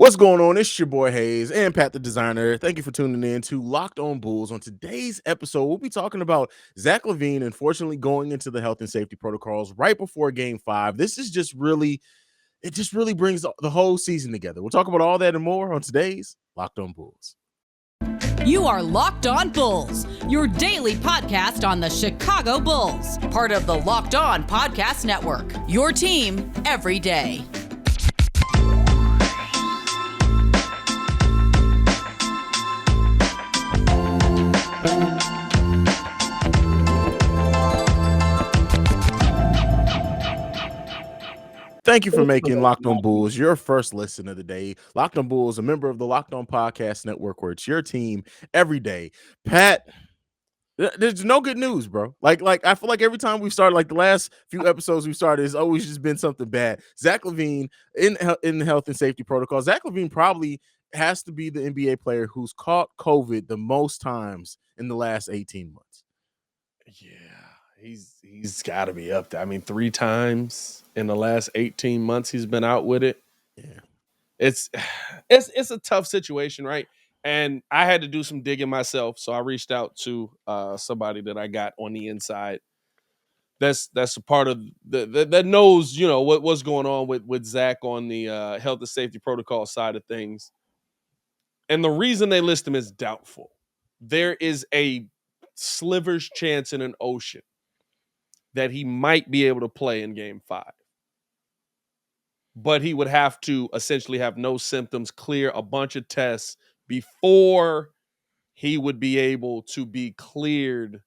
What's going on? It's your boy Haize and Pat the Designer. Thank you for tuning in to Locked On Bulls. On today's episode, we'll be talking about Zach LaVine, unfortunately going into the health and safety protocols right before Game 5. This is just really brings the whole season together. We'll talk about all that and more on today's Locked On Bulls. You are Locked On Bulls, your daily podcast on the Chicago Bulls, part of the Locked On Podcast Network, your team every day. Thank you for making Locked On Bulls your first listen of the day. Locked On Bulls, a member of the Locked On Podcast Network, where it's your team every day. Pat, there's no good news, bro. Like I feel like every time we start, like the last few episodes we started, it's always just been something bad. Zach LaVine in the health and safety protocol. Zach LaVine probably has to be the NBA player who's caught COVID the most times in the last 18 months. Yeah, he's got to be up there. I mean, 3 times in the last 18 months he's been out with it. Yeah, it's a tough situation, right? And I had to do some digging myself, so I reached out to somebody that I got on the inside. That's a part of that knows what's going on with Zach on the health and safety protocol side of things. And the reason they list him as doubtful, there is a sliver's chance in an ocean that he might be able to play in Game 5. But he would have to essentially have no symptoms, clear a bunch of tests before he would be able to be cleared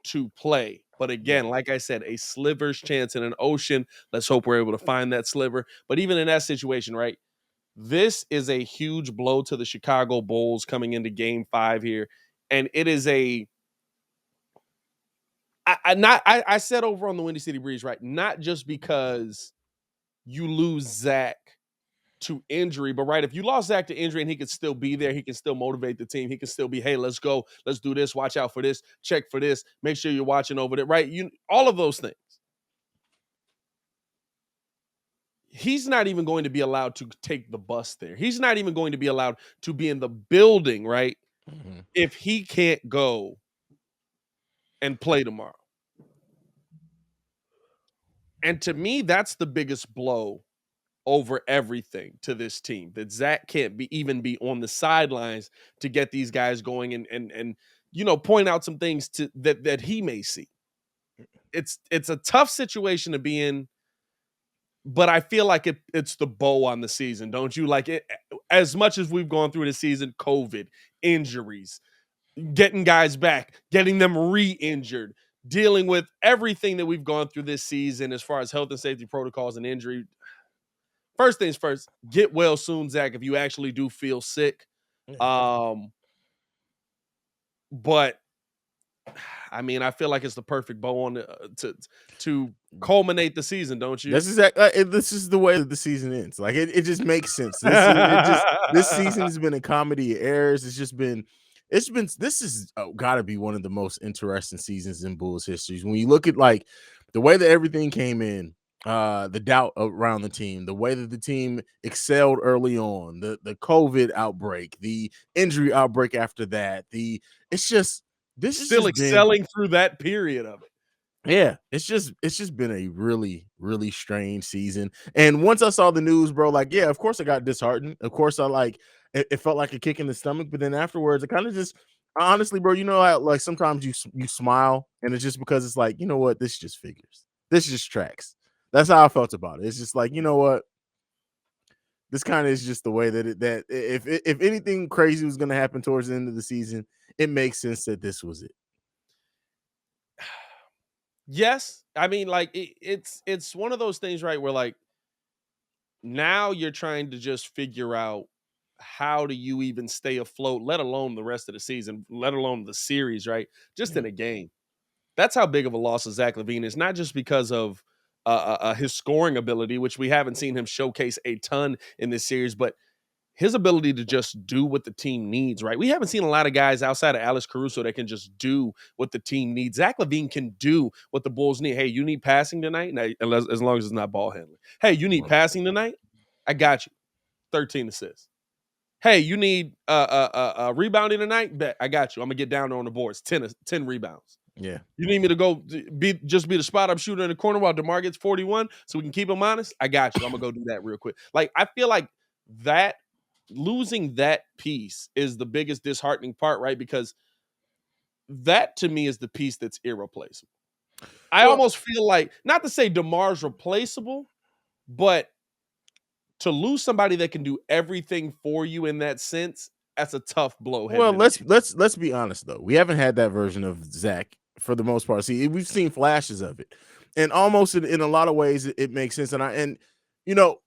to play. But again, like I said, a sliver's chance in an ocean. Let's hope we're able to find that sliver. But even in that situation, right, this is a huge blow to the Chicago Bulls coming into Game 5 here. And it is I said over on the Windy City Breeze, right? Not just because you lose Zach to injury, but right, if you lost Zach to injury and he could still be there, he can still motivate the team. He can still be, hey, let's go, let's do this, watch out for this, check for this, make sure you're watching over there, right? All of those things. He's not even going to be allowed to take the bus there. He's not even going to be allowed to be in the building, right? Mm-hmm. If he can't go and play tomorrow. And to me, that's the biggest blow over everything to this team, that Zach can't even be on the sidelines to get these guys going and point out some things that he may see. It's a tough situation to be in, but I feel like it's the bow on the season, don't you? Like, it, as much as we've gone through the season, COVID, injuries, getting guys back, getting them re-injured, dealing with everything that we've gone through this season as far as health and safety protocols and injury. First things first, get well soon, Zach, if you actually do feel sick. But I mean, I feel like it's the perfect bow on to culminate the season, don't you? This is the way that the season ends. Like it just makes sense. This season has been a comedy of errors. This is got to be one of the most interesting seasons in Bulls history. When you look at like the way that everything came in, the doubt around the team, the way that the team excelled early on, the COVID outbreak, the injury outbreak after that, excelling through that period of it. Yeah, it's just been a really, really strange season. And once I saw the news, bro, like, yeah, of course I got disheartened. Of course it felt like a kick in the stomach. But then afterwards, I kind of just, honestly, bro, how, like, sometimes you smile and it's just because it's like, you know what, this just figures. This just tracks. That's how I felt about it. It's just like, you know what, this kind of is just the way that if anything crazy was going to happen towards the end of the season, it makes sense that this was it. Yes. I mean, like, it's one of those things, right, where like now you're trying to just figure out how do you even stay afloat, let alone the rest of the season, let alone the series, right? Just in a game. That's how big of a loss of Zach LaVine is, not just because of his scoring ability, which we haven't seen him showcase a ton in this series, but his ability to just do what the team needs, right? We haven't seen a lot of guys outside of Alex Caruso that can just do what the team needs. Zach LaVine can do what the Bulls need. Hey, you need passing tonight? Now, as long as it's not ball handling. Hey, you need passing tonight? I got you. 13 assists. Hey, you need rebounding tonight? Bet I got you. I'm gonna get down there on the boards. 10 rebounds. Yeah. You need me to go be the spot up shooter in the corner while DeMar gets 41 so we can keep him honest? I got you. I'm gonna go do that real quick. Like, I feel like that losing that piece is the biggest disheartening part, right? Because that to me is the piece that's irreplaceable. I Well, almost feel like, not to say DeMar's replaceable, but to lose somebody that can do everything for you in that sense, that's a tough blow heading Well, into let's be honest though. We haven't had that version of Zach for the most part. See, we've seen flashes of it, and almost in a lot of ways it makes sense. And you know,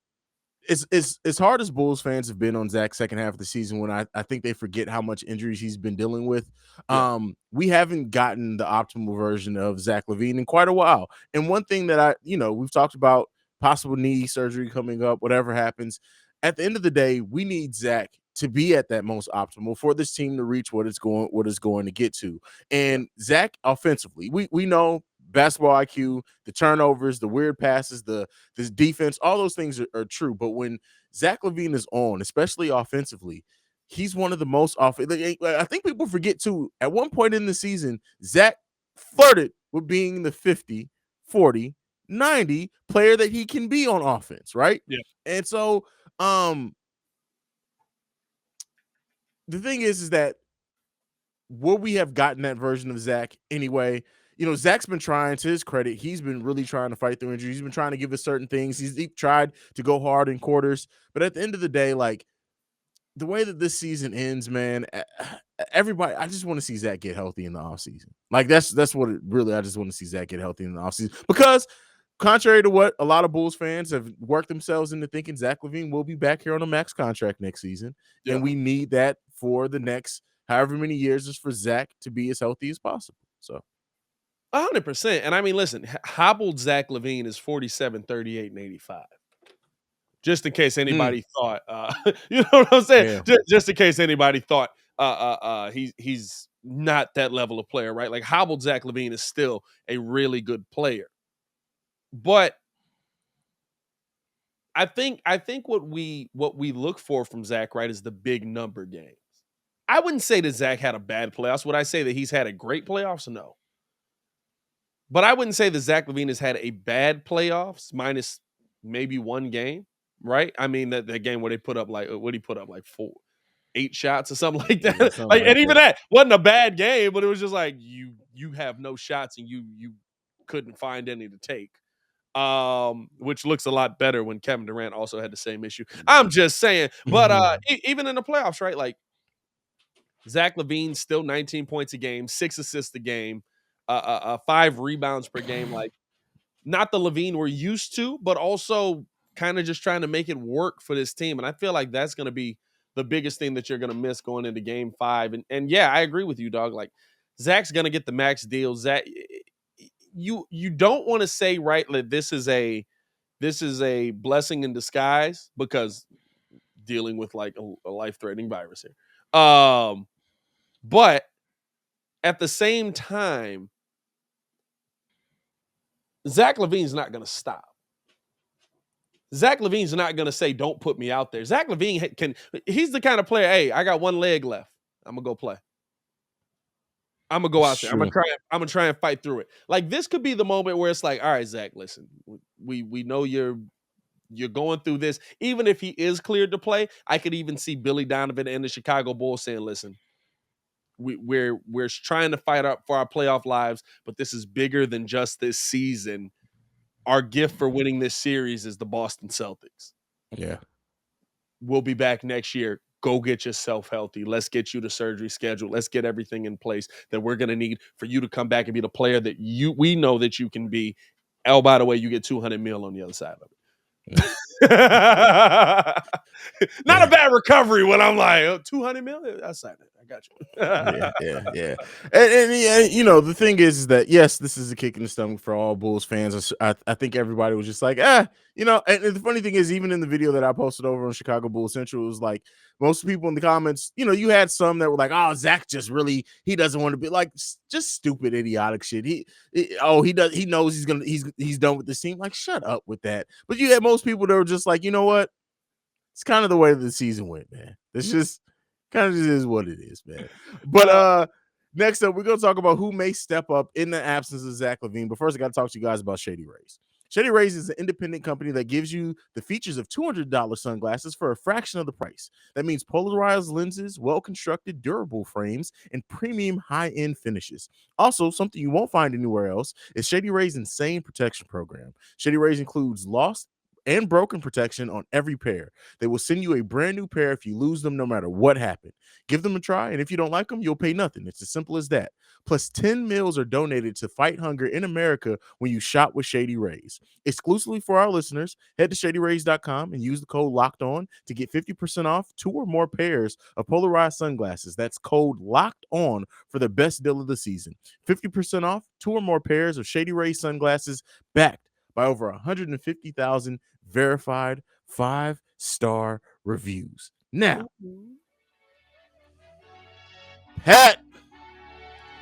it's as hard as Bulls fans have been on Zach's second half of the season when I think they forget how much injuries he's been dealing with. Yeah, We haven't gotten the optimal version of Zach LaVine in quite a while. And one thing that we've talked about possible knee surgery coming up, whatever happens. At the end of the day, we need Zach to be at that most optimal for this team to reach what it's going to get to. yeah, And Zach offensively, we know basketball IQ, the turnovers, the weird passes, this defense, all those things are true. But when Zach LaVine is on, especially offensively, he's one of the most I think people forget too. At one point in the season, Zach flirted with being the 50, 40, 90 player that he can be on offense, right? yeah. And so the thing is that would we have gotten that version of Zach anyway? Zach's been trying, to his credit, he's been really trying to fight through injuries. He's been trying to give us certain things. He tried to go hard in quarters. But at the end of the day, like the way that this season ends, man, everybody, I just want to see Zach get healthy in the offseason. Like that's what it really, I just want to see Zach get healthy in the offseason. Because contrary to what a lot of Bulls fans have worked themselves into thinking, Zach LaVine will be back here on a max contract next season. Yeah. And we need that for the next however many years is for Zach to be as healthy as possible. So 100%. And I mean, listen, hobbled Zach LaVine is 47, 38, and 85. Just in case anybody thought, you know what I'm saying? yeah. Just in case anybody thought he's not that level of player, right? Like, hobbled Zach LaVine is still a really good player. But I think what we look for from Zach, right, is the big number games. I wouldn't say that Zach had a bad playoffs. Would I say that he's had a great playoffs? No. But I wouldn't say that Zach LaVine has had a bad playoffs, minus maybe one game, right? I mean, that game where they put up like, what did he put up, like 8 shots or something like that? Yeah, something Like, like and even that. that wasn't a bad game, but it was just like you have no shots and you couldn't find any to take. Which looks a lot better when Kevin Durant also had the same issue. I'm just saying, but even in the playoffs, right? Like, Zach LaVine still 19 points a game, 6 assists a game, 5 rebounds per game. Like, not the LaVine we're used to, but also kind of just trying to make it work for this team. And I feel like that's going to be the biggest thing that you're going to miss going into game 5. And yeah, I agree with you, dog. Like, Zach's going to get the max deal. Zach, you don't want to say, right, that this is a blessing in disguise, because dealing with like a life-threatening virus here. But at the same time, Zach LaVine's not going to stop. Zach LaVine's not going to say, don't put me out there. Zach LaVine he's the kind of player, hey, I got one leg left. I'm going to go play. I'm going to go out there. I'm going to try and fight through it. Like, this could be the moment where it's like, all right, Zach, listen, we know you're going through this. Even if he is cleared to play, I could even see Billy Donovan and the Chicago Bulls saying, listen, we're trying to fight up for our playoff lives, but this is bigger than just this season. Our gift for winning this series is the Boston Celtics. Yeah. We'll be back next year. Go get yourself healthy. Let's get you the surgery schedule. Let's get everything in place that we're going to need for you to come back and be the player that we know that you can be. Oh, by the way, you get $200 million on the other side of it. Not a bad recovery when I'm like, 200 million. I signed it. I got you. yeah. And the thing is that yes, this is a kick in the stomach for all Bulls fans. I think everybody was just like, and the funny thing is, even in the video that I posted over on Chicago Bulls Central, it was like most people in the comments, you had some that were like, oh, Zach just really, he doesn't want to be, like, just stupid, idiotic shit. He knows he's done with this team. Like, shut up with that. But you had most people that were just like, you know what? it's kind of the way the season went, man. It's just kind of just is what it is, man. But Uh, next up, we're gonna talk about who may step up in the absence of Zach LaVine. But first, I got to talk to you guys about Shady Rays. Shady Rays is an independent company that gives you the features of $200 sunglasses for a fraction of the price. That means polarized lenses, well-constructed, durable frames, and premium high-end finishes. Also, something you won't find anywhere else is Shady Rays' insane protection program. Shady Rays includes lost and broken protection on every pair. They will send you a brand new pair if you lose them, no matter what happened. Give them a try, and if you don't like them, you'll pay nothing. It's as simple as that. Plus, 10 meals are donated to fight hunger in America when you shop with Shady Rays. Exclusively for our listeners, head to shadyrays.com and use the code Locked On to get 50% off 2 or more pairs of polarized sunglasses. That's code Locked On for the best deal of the season. 50% off 2 or more pairs of Shady Rays sunglasses, backed by over 150,000 verified 5-star reviews. Now, Pat,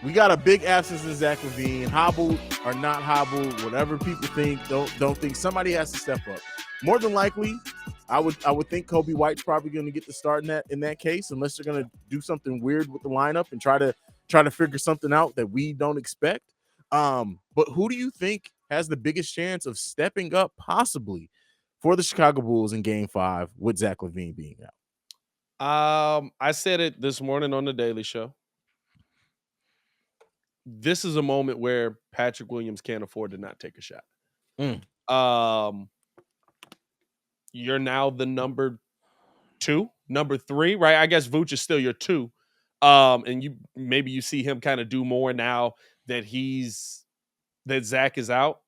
we got a big absence in Zach LaVine. Hobbled or not hobbled, whatever people think, don't think. Somebody has to step up. More than likely, I would think Kobe White's probably going to get the start in that case, unless they're going to do something weird with the lineup and try to figure something out that we don't expect. But who do you think has the biggest chance of stepping up possibly for the Chicago Bulls in Game 5 with Zach LaVine being out? I said it this morning on the Daily Show. This is a moment where Patrick Williams can't afford to not take a shot. You're now the number 3, right? I guess Vooch is still your 2. And you see him kind of do more now that Zach is out.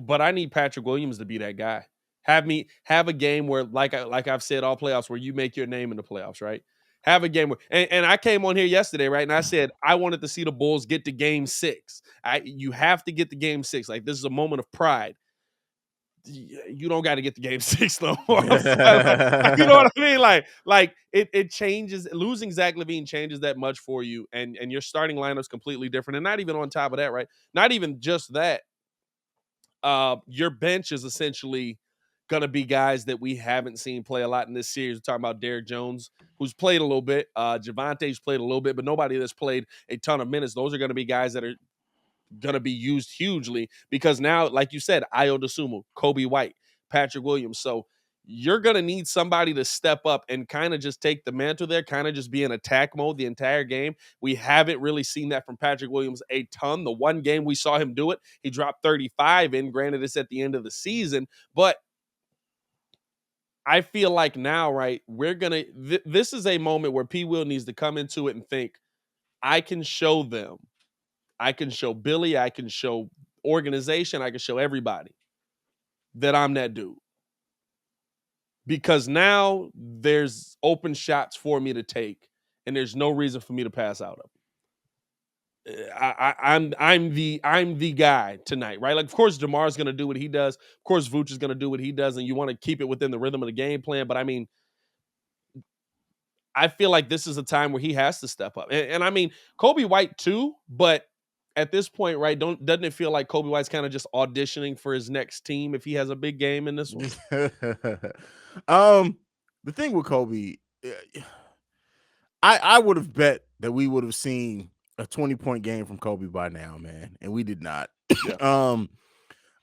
But I need Patrick Williams to be that guy. Have a game where, like I've said all playoffs, where you make your name in the playoffs, right? Have a game where, and I came on here yesterday, right? And I said I wanted to see the Bulls get to Game 6. You have to get to Game 6. Like, this is a moment of pride. You don't got to get to Game 6 no more. Like, you know what I mean? Like it changes. Losing Zach LaVine changes that much for you, and your starting lineup's completely different. And not even on top of that, right? Not even just that. Your bench is essentially going to be guys that we haven't seen play a lot in this series. We're talking about Derrick Jones, who's played a little bit. Javante's played a little bit, but nobody that's played a ton of minutes. Those are going to be guys that are going to be used hugely because now, like you said, Ayo Dosunmu, Kobe White, Patrick Williams. So you're going to need somebody to step up and kind of just take the mantle there, kind of just be in attack mode the entire game. We haven't really seen that from Patrick Williams a ton. The one game we saw him do it, he dropped 35 in. Granted, it's at the end of the season, but I feel like now, right, this is a moment where P. Will needs to come into it and think, I can show them. I can show Billy, I can show organization, I can show everybody that I'm that dude. Because now there's open shots for me to take, and there's no reason for me to pass out of them. I'm the guy tonight, right? Like, of course, Jamar's going to do what he does. Of course, Vooch is going to do what he does, and you want to keep it within the rhythm of the game plan. But I mean, I feel like this is a time where he has to step up, and I mean, Kobe White too. But at this point, right, doesn't it feel like Kobe White's kind of just auditioning for his next team if he has a big game in this one? The thing with Kobe, I would have bet that we would have seen a 20-point game from Kobe by now, man, and we did not. Yeah.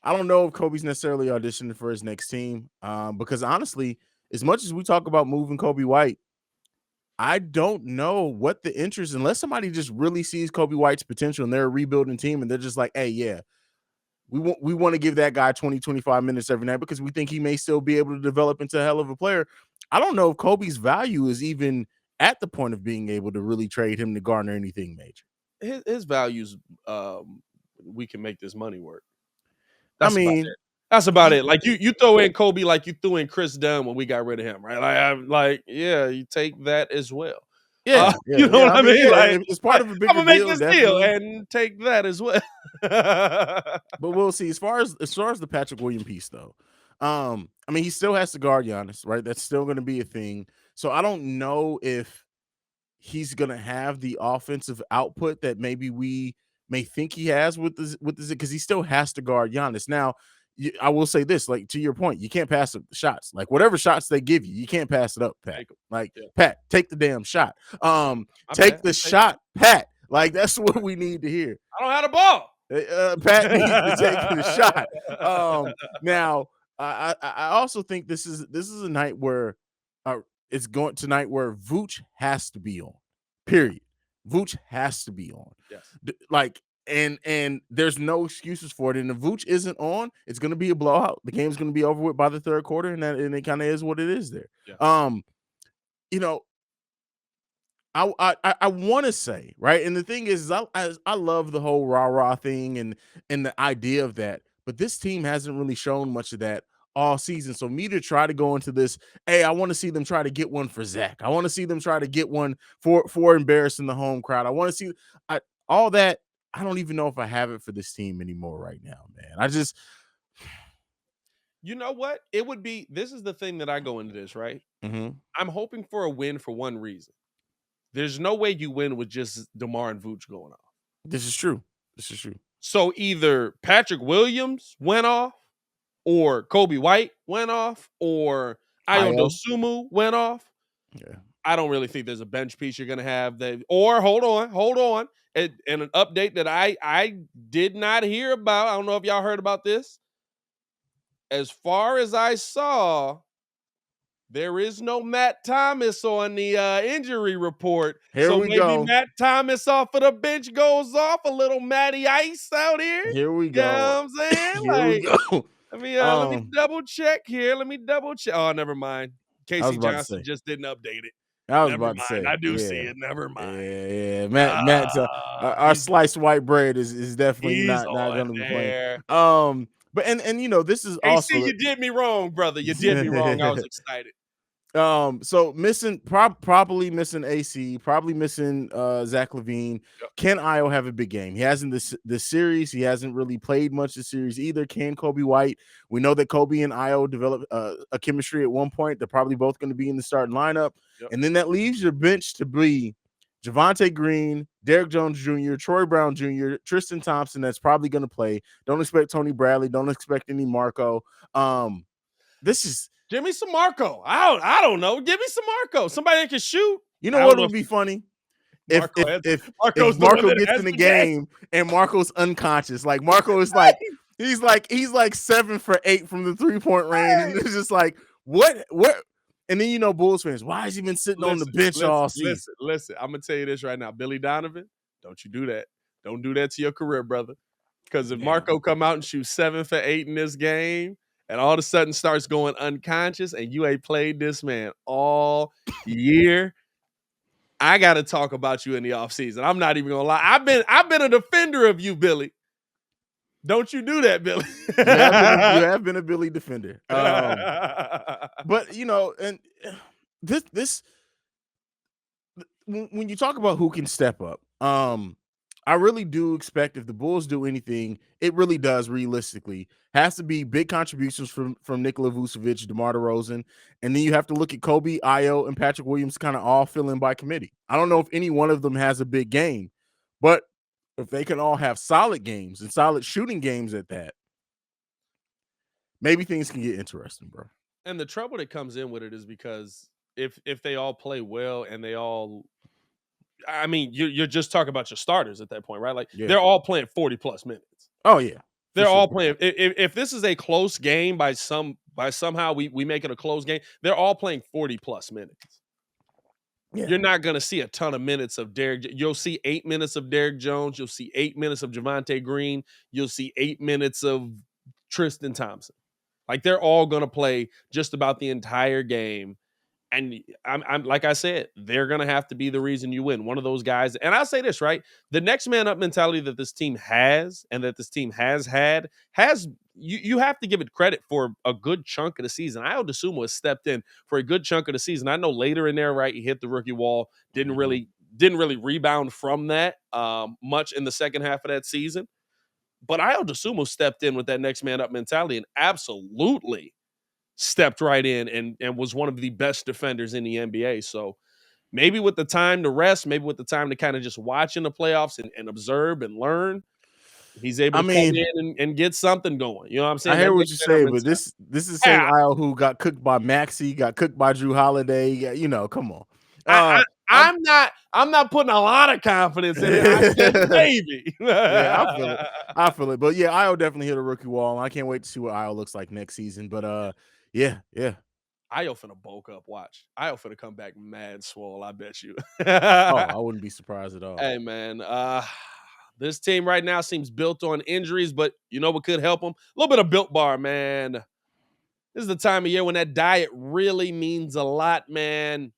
I don't know if Kobe's necessarily auditioning for his next team, because honestly, as much as we talk about moving Kobe White, I don't know what the interest, unless somebody just really sees Kobe White's potential and they're a rebuilding team and they're just like, hey, yeah, we want to give that guy 20, 25 minutes every night because we think he may still be able to develop into a hell of a player. I don't know if Kobe's value is even at the point of being able to really trade him to garner anything major. His values, we can make this money work. I mean, that's about it. Like you throw in Kobe like you threw in Chris Dunn when we got rid of him, right? Yeah, you take that as well. You know what I mean? Yeah, like, it's part of a bigger I'm gonna make deal, this definitely. deal and take that as well. But we'll see. As far as the Patrick Williams piece, though, I mean, he still has to guard Giannis, right? That's still going to be a thing. So I don't know if he's going to have the offensive output that maybe we may think he has with this, because he still has to guard Giannis. Now, I will say this, like to your point, you can't pass up the shots. Like whatever shots they give you, you can't pass it up, Pat. Take 'em. Like Yeah. Pat, take the damn shot. My Take bad. the shot, Pat. Like that's what we need to hear. I don't have the ball. Pat needs to take the shot. Now I also think this is a night where it's going tonight where Vooch has to be on. Period. Vooch has to be on. Yes. Like and there's no excuses for it. And if Vooch isn't on, it's going to be a blowout. The game's going to be over with by the third quarter, and it kind of is what it is there. Yeah. You know, I want to say, right, and the thing is, I love the whole rah thing and the idea of that, but this team hasn't really shown much of that all season. So me to try to go into this, hey, I want to see them try to get one for Zach. I want to see them try to get one for embarrassing the home crowd. I want to see all that. I don't even know if I have it for this team anymore right now, man. I just, you know what? It would be. This is the thing that I go into this, right? Mhm. I'm hoping for a win for one reason. There's no way you win with just DeMar and Vooch going off. This is true. This is true. So either Patrick Williams went off, or Kobe White went off, or Ayo Ayo. Dosunmu went off. Yeah. I don't really think there's a bench piece you're going to have. That, or hold on. And an update that I did not hear about. I don't know if y'all heard about this. As far as I saw, there is no Matt Thomas on the injury report. Here so we maybe go. Matt Thomas off of the bench goes off. A little Matty Ice out here. Here we You go. know what I'm saying? Here we go. Let me double check here. Oh, never mind. Casey about to Johnson say. just didn't update it. I was Never about to mind. say. I do see yeah. it. Never mind. Yeah. Matt, our sliced white bread is definitely He's not on going to be playing. there. But and you know this is Hey, also see, you did me wrong, brother. You did me wrong. I was excited. So missing probably missing AC, probably missing Zach LaVine. Yep. Can Ayo have a big game? He hasn't this series. He hasn't really played much this series either. Can Kobe White? We know that Kobe and Ayo developed a chemistry at one point. They're probably both going to be in the starting lineup. Yep. And then that leaves your bench to be Javonte Green, Derrick Jones Jr., Troy Brown Jr., Tristan Thompson. That's probably going to play. Don't expect Tony Bradley. Don't expect any Marco. This is. Give me some Marco. I don't know. Give me some Marco. Somebody that can shoot. You know what would be funny? If Marco gets in the game and Marco's unconscious, like Marco is like he's like 7 for 8 from the 3-point range, and it's just like what? And then you know, Bulls fans, why has he been sitting on the bench all season? Listen, I'm gonna tell you this right now, Billy Donovan. Don't you do that? Don't do that to your career, brother. Because if Marco come out and shoot 7 for 8 in this game, and all of a sudden starts going unconscious, and you ain't played this man all year, I got to talk about you in the offseason. I'm not even gonna lie. I've been a defender of you, Billy. Don't you do that, Billy? you have been a Billy defender. But you know, and this when you talk about who can step up, I really do expect if the Bulls do anything, it really does realistically has to be big contributions from Nikola Vucevic, DeMar DeRozan, and then you have to look at Kobe, Ayo, and Patrick Williams kind of all fill in by committee. I don't know if any one of them has a big game, but if they can all have solid games and solid shooting games at that, maybe things can get interesting, bro. And the trouble that comes in with it is because if they all play well and they all, I mean, you're just talking about your starters at that point, right? Like they're all playing 40 plus minutes. Oh yeah, they're all playing. If this is a close game by somehow we make it a close game, they're all playing 40 plus minutes. Yeah. You're not going to see a ton of minutes of Derrick. You'll see 8 minutes of Derrick Jones. You'll see 8 minutes of Javonte Green. You'll see 8 minutes of Tristan Thompson. Like they're all going to play just about the entire game. And I'm like I said, they're going to have to be the reason you win. One of those guys. And I'll say this, right? The next man up mentality that this team has and that this team has had you have to give it credit for a good chunk of the season. Ayo Dosunmu has stepped in for a good chunk of the season. I know later in there, right, he hit the rookie wall, didn't really rebound from that much in the second half of that season. But Ayo Dosunmu stepped in with that next man up mentality and absolutely stepped right in and was one of the best defenders in the NBA. So maybe with the time to rest, maybe with the time to kind of just watch in the playoffs and observe and learn, He's able I to come mean, in and get something going. You know what I'm I saying? hear That what Nick you say, Bannerman but stuff. this is the same Yeah, Io who got cooked by Maxey, got cooked by Drew Holiday. Yeah, come on. I, I'm I'm not putting a lot of confidence in it. I said maybe. Yeah, I feel it. I feel it. But yeah, Io definitely hit a rookie wall. I can't wait to see what Io looks like next season. But yeah, yeah. Io finna bulk up. Watch. Io finna come back mad swole. I bet you. Oh, I wouldn't be surprised at all. Hey man, this team right now seems built on injuries, but you know what could help them? A little bit of Built Bar, man. This is the time of year when that diet really means a lot, man.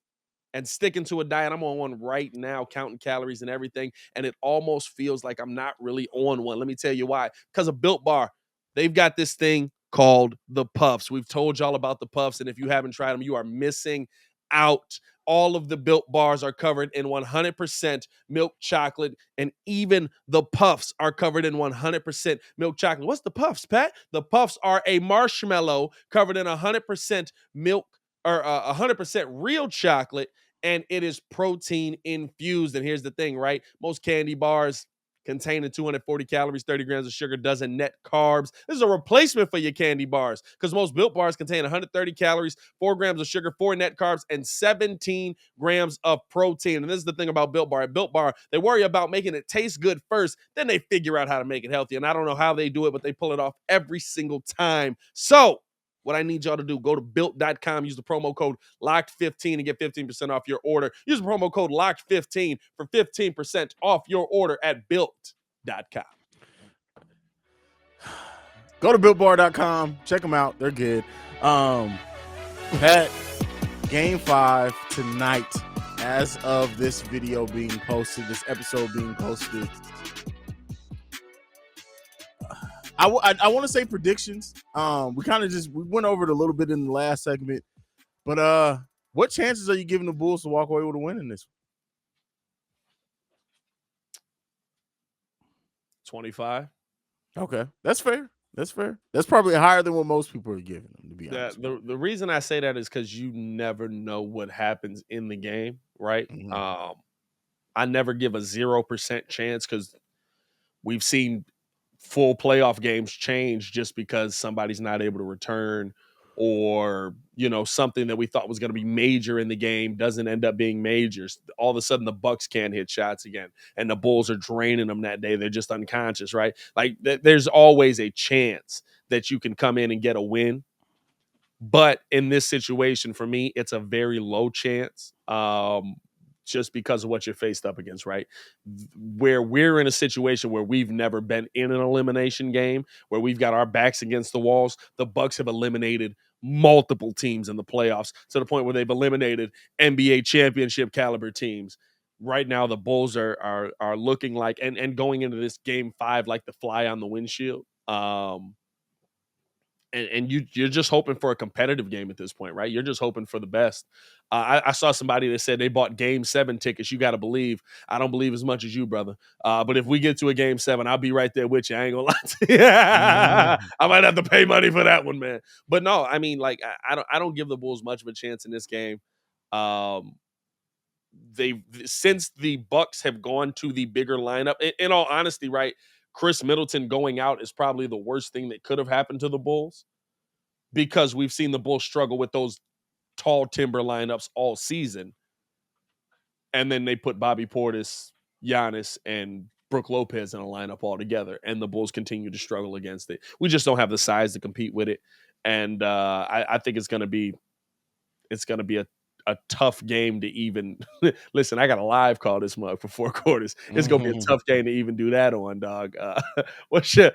And sticking to a diet, I'm on one right now, counting calories and everything, and it almost feels like I'm not really on one. Let me tell you why. Because of Built Bar, they've got this thing called the Puffs. We've told y'all about the Puffs, and if you haven't tried them, you are missing out. All of the Built Bars are covered in 100% milk chocolate, and even the Puffs are covered in 100% milk chocolate. What's the Puffs, Pat? The Puffs are a marshmallow covered in 100% milk or 100% real chocolate, and it is protein infused. And here's the thing, right? Most candy bars containing 240 calories, 30 grams of sugar, dozen net carbs. This is a replacement for your candy bars because most Built Bars contain 130 calories, 4 grams of sugar, 4 net carbs, and 17 grams of protein. And this is the thing about Built Bar. At Built Bar, they worry about making it taste good first, then they figure out how to make it healthy. And I don't know how they do it, but they pull it off every single time. So, what I need y'all to do, go to built.com, use the promo code LOCKED15 and get 15% off your order. Use the promo code LOCKED15 for 15% off your order at built.com. Go to builtbar.com, check them out. They're good. Pat, game 5 tonight, as of this video being posted, this episode being posted. I want to say predictions. We went over it a little bit in the last segment, but what chances are you giving the Bulls to walk away with a win in this? 25. Okay, that's fair. That's fair. That's probably higher than what most people are giving them, to be honest. The reason I say that is because you never know what happens in the game, right? Mm-hmm. I never give a 0% chance because we've seen full playoff games change just because somebody's not able to return, or something that we thought was going to be major in the game doesn't end up being major. All of a sudden the Bucks can't hit shots again and the Bulls are draining them that day. They're just unconscious, right? Like there's always a chance that you can come in and get a win, but in this situation for me it's a very low chance, just because of what you're faced up against, right? Where we're in a situation where we've never been in an elimination game, where we've got our backs against the walls. The Bucks have eliminated multiple teams in the playoffs to the point where they've eliminated NBA championship caliber teams. Right now, the Bulls are looking like and going into this game 5 like the fly on the windshield. And you're just hoping for a competitive game at this point, right? You're just hoping for the best. I saw somebody that said they bought Game 7 tickets. You got to believe. I don't believe as much as you, brother. But if we get to a Game 7, I'll be right there with you. I ain't gonna lie to you. Mm-hmm. I might have to pay money for that one, man. But no, I mean, like I don't give the Bulls much of a chance in this game. They since the Bucks have gone to the bigger lineup. In all honesty, right? Chris Middleton going out is probably the worst thing that could have happened to the Bulls, because we've seen the Bulls struggle with those tall timber lineups all season. And then they put Bobby Portis, Giannis, and Brook Lopez in a lineup all together, and the Bulls continue to struggle against it. We just don't have the size to compete with it. And I think it's gonna be a tough game to even listen. I got a live call this month for 4 quarters. It's gonna be a tough game to even do that on, dog. What's your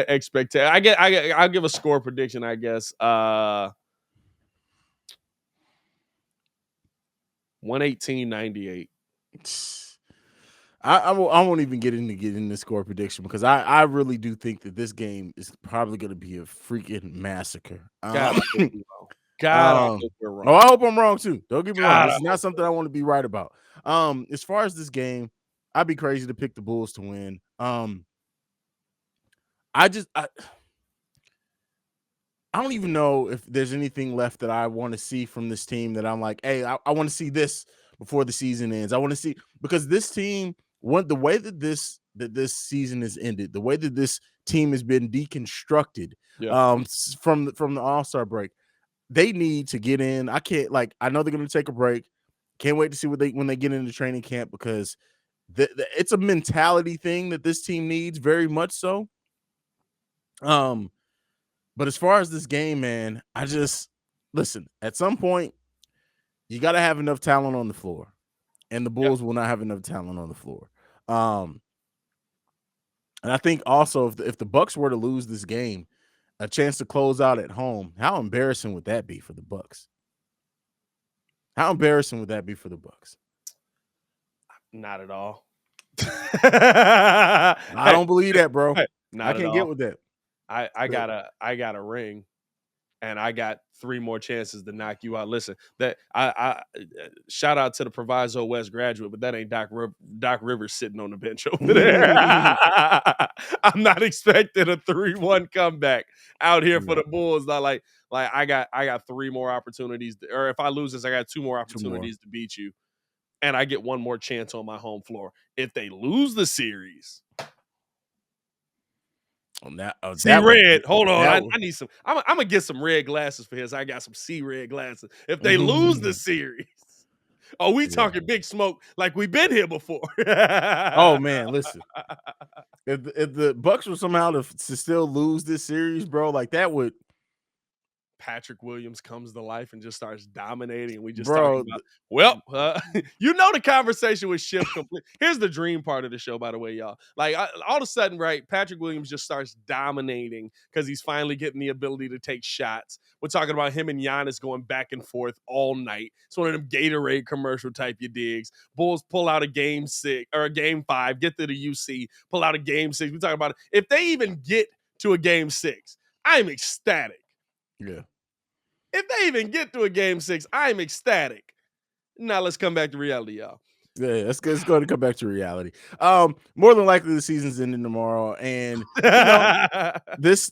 expectation? I'll give a score prediction, I guess. 118-98. I won't even get in the score prediction because I really do think that this game is probably going to be a freaking massacre. God, I hope you're wrong. God, I hope you're wrong. I hope I'm wrong too. Don't get me wrong. God, This I is not hope something I want to be right about. As far as this game, I'd be crazy to pick the Bulls to win. I don't even know if there's anything left that I want to see from this team that I'm like, hey, I want to see this before the season ends. I want to see, because this team the way that this season has ended, the way that this team has been deconstructed Yeah. from the All-Star break, they need to get in. I know they're going to take a break. Can't wait to see when they get into training camp, because it's a mentality thing that this team needs, very much so. But as far as this game, man, listen, at some point you got to have enough talent on the floor, and the Bulls will not have enough talent on the floor. And I think also if the Bucks were to lose this game, a chance to close out at home, how embarrassing would that be for the Bucks? How embarrassing would that be for the Bucks? Not at all. I don't believe that, bro. Not I can't at get all. with that. I got a ring, and I got 3 more chances to knock you out. Listen, that I shout out to the Proviso West graduate, but that ain't Doc Rivers sitting on the bench over there. I'm not expecting a 3-1 comeback out here for the Bulls. Not like I got 3 more opportunities, or if I lose this, I got 2 more opportunities to beat you, and I get 1 more chance on my home floor. If they lose the series. See red. Hold on. I need some. I'm gonna get some red glasses for his. I got some red glasses. If they lose the series, we talking big smoke like we've been here before. Oh man, listen. If the Bucks were somehow to still lose this series, bro, like that would. Patrick Williams comes to life and just starts dominating. And we just Bro, talking about, the conversation was shift complete. Here's the dream part of the show, by the way, y'all. Like all of a sudden, right, Patrick Williams just starts dominating because he's finally getting the ability to take shots. We're talking about him and Giannis going back and forth all night. It's one of them Gatorade commercial type you digs. Bulls pull out a game 6 or a game 5, get to the UC, pull out a game 6. We're talking about it. If they even get to a game 6, I'm ecstatic. Yeah. If they even get to a game 6, I'm ecstatic. Now let's come back to reality, y'all. Yeah, let's go to come back to reality. More than likely the season's ending tomorrow, and it's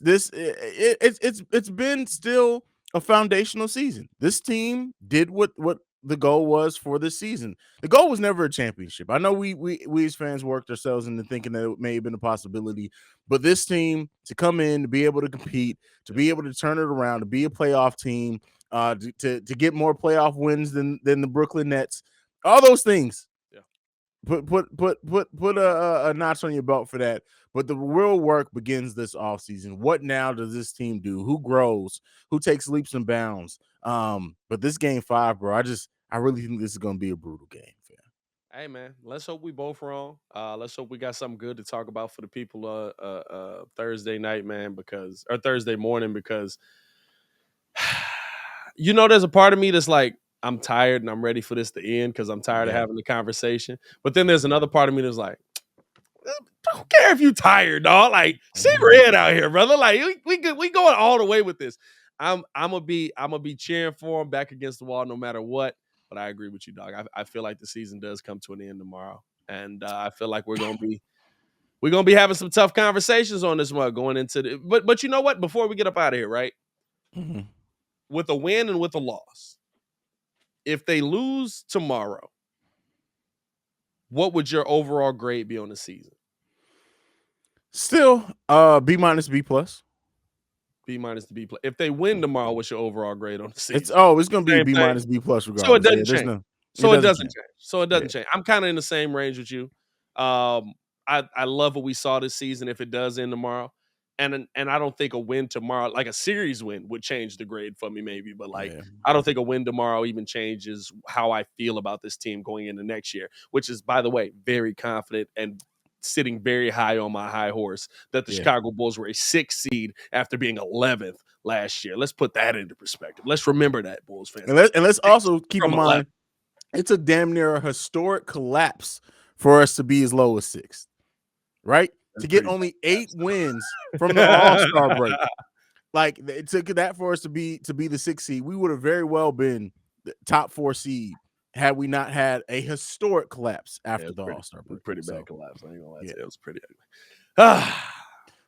been still a foundational season. This team did what the goal was for this season. The goal was never a championship. I know we as fans worked ourselves into thinking that it may have been a possibility, but this team to come in, to be able to compete, to be able to turn it around, to be a playoff team, to get more playoff wins than the Brooklyn Nets, all those things. Yeah. Put a notch on your belt for that. But the real work begins this offseason. What now does this team do? Who grows? Who takes leaps and bounds? But this game 5, bro, I really think this is gonna be a brutal game, fam. Hey man, let's hope we both wrong. Let's hope we got something good to talk about for the people Thursday night, man, or Thursday morning, because there's a part of me that's like, I'm tired and I'm ready for this to end because I'm tired of having the conversation. But then there's another part of me that's like, don't care if you tired, dog. Like, see red out here, brother. Like, we going all the way with this. I'm gonna be cheering for him back against the wall no matter what. But I agree with you, dog. I feel like the season does come to an end tomorrow, and I feel like we're gonna be having some tough conversations on this one going into the. But you know what? Before we get up out of here, right? Mm-hmm. With a win and with a loss, if they lose tomorrow, what would your overall grade be on the season? Still, B-, B+. B- to B+. If they win tomorrow, what's your overall grade on the season? It's going to be B-, B+ regardless. So it doesn't change. It doesn't change. change. I'm kind of in the same range with you. I love what we saw this season. If it does end tomorrow, and I don't think a win tomorrow, like a series win, would change the grade for me, maybe. But I don't think a win tomorrow even changes how I feel about this team going into next year, which is, by the way, very confident and sitting very high on my high horse that the Chicago Bulls were a 6th seed after being 11th last year. Let's put that into perspective. Let's remember that, Bulls fans. And let's also keep in mind, it's a damn near a historic collapse for us to be as low as 6th, right? To get only 8 wins from the All-Star break. Like, it took that for us to be the 6th seed. We would have very well been the top 4 seed had we not had a historic collapse after the All-Star break. Pretty bad collapse. I ain't gonna lie to you. It was pretty ugly.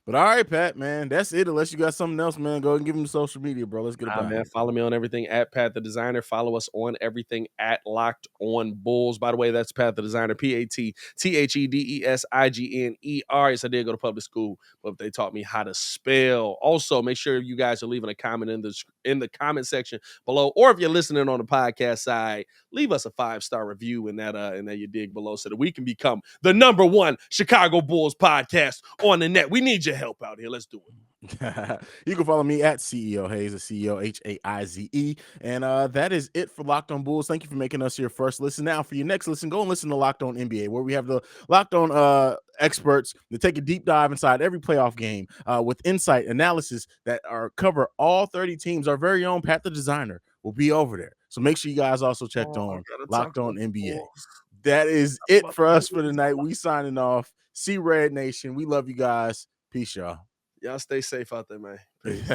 But all right, Pat, man, that's it. Unless you got something else, man, go ahead and give him social media, bro. Let's get Nah, about man, it. follow me on everything at Pat the Designer. Follow us on everything at Locked On Bulls. By the way, that's Pat the Designer, PATTHEDESIGNER. Yes, I did go to public school, but they taught me how to spell. Also, make sure you guys are leaving a comment in the comment section below, or if you're listening on the podcast side, leave us a 5-star review in that you dig below, so that we can become the #1 Chicago Bulls podcast on the net. We need your help out here. Let's do it. You can follow me at CEO Haize, CEO Haize. And that is it for Locked On Bulls. Thank you for making us your first listen. Now, for your next listen, go and listen to Locked On NBA, where we have the Locked On experts that take a deep dive inside every playoff game with insight, analysis that cover all 30 teams. Our very own Pat the Designer will be over there. So make sure you guys also checked on Locked On NBA. That is it for us for tonight. We signing off. See Red Nation. We love you guys. Peace, y'all. Y'all stay safe out there, man. Peace.